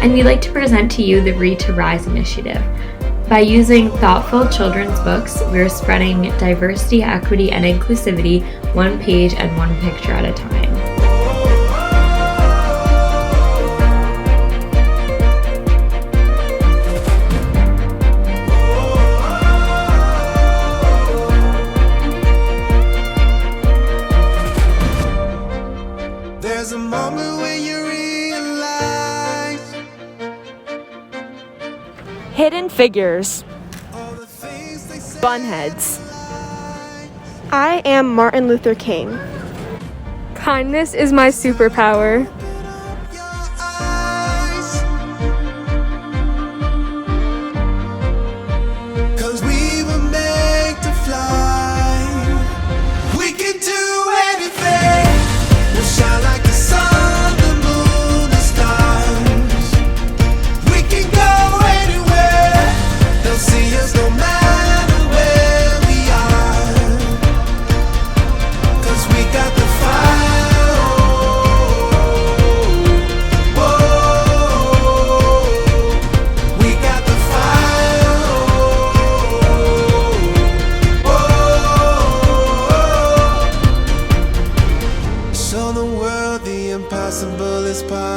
and we'd like to present to you the Read to Rise initiative. By using thoughtful children's books, we're spreading diversity, equity, and inclusivity one page and one picture at a time. There's a moment when you realize Hidden figures. all the things they say. Bunheads. I am Martin Luther King. Kindness is my superpower. Your eyes. 'Cause we were made to fly. We can do anything. We'll shine like the sun, the moon, the stars. We can go anywhere. They'll see us no matter where we are. 'Cause we got the fire. Whoa. We got the fire. Whoa. Show the world the impossible is possible.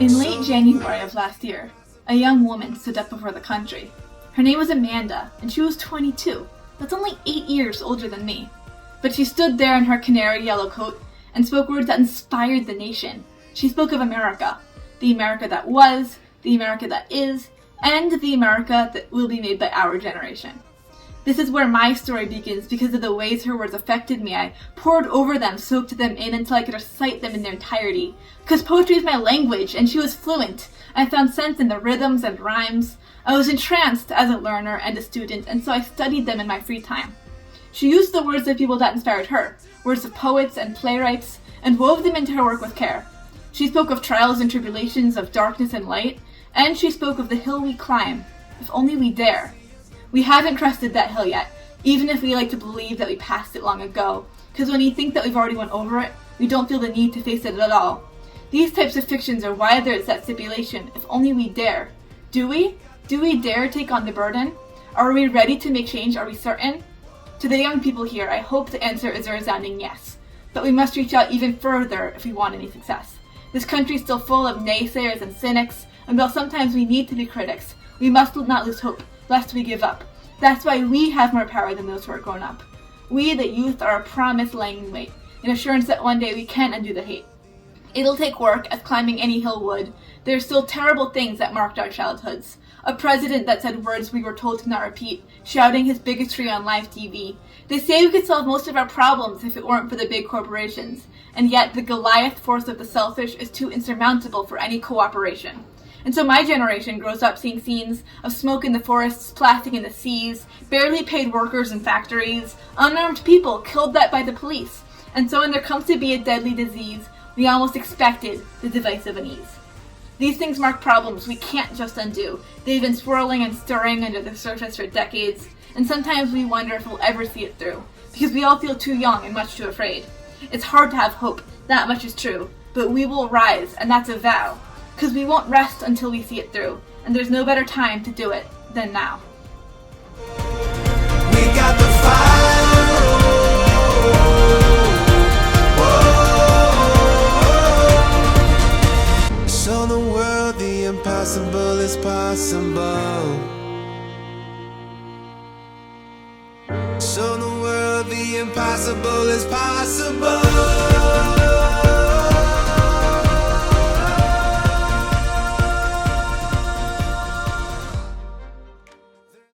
In late January of last year, a young woman stood up before the country. Her name was Amanda, and she was 22. That's only 8 years older than me. But she stood there in her canary yellow coat and spoke words that inspired the nation. She spoke of America, the America that was, the America that is, and the America that will be made by our generation. This is where my story begins because of the ways her words affected me. I poured over them, soaked them in until I could recite them in their entirety. Because poetry is my language, and she was fluent. I found sense in the rhythms and rhymes. I was entranced as a learner and a student, and so I studied them in my free time. She used the words of people that inspired her, words of poets and playwrights, and wove them into her work with care. She spoke of trials and tribulations, of darkness and light, and she spoke of the hill we climb, if only we dare. We haven't crested that hill yet, even if we like to believe that we passed it long ago, because when we think that we've already went over it, we don't feel the need to face it at all. These types of fictions are why there is that stipulation, if only we dare. Do we? Do we dare take on the burden? Are we ready to make change? Are we certain? To the young people here, I hope the answer is a resounding yes. But we must reach out even further if we want any success. This country is still full of naysayers and cynics, and while sometimes we need to be critics, we must not lose hope, lest we give up. That's why we have more power than those who are grown up. We, the youth, are a promise lying in wait, an assurance that one day we can undo the hate. It'll take work, as climbing any hill would. There are still terrible things that marked our childhoods. A president that said words we were told to not repeat, shouting his bigotry on live TV. They say we could solve most of our problems if it weren't for the big corporations, and yet the Goliath force of the selfish is too insurmountable for any cooperation. And so my generation grows up seeing scenes of smoke in the forests, plastic in the seas, barely paid workers in factories, unarmed people killed by the police. And so when there comes to be a deadly disease, we almost expected the device of unease. These things mark problems we can't just undo. They've been swirling and stirring under the surface for decades, and sometimes we wonder if we'll ever see it through, because we all feel too young and much too afraid. It's hard to have hope, that much is true, but we will rise, and that's a vow. Because we won't rest until we see it through, and there's no better time to do it than now. We got the fire. Whoa. Show the world the impossible is possible. Show the world the impossible is possible.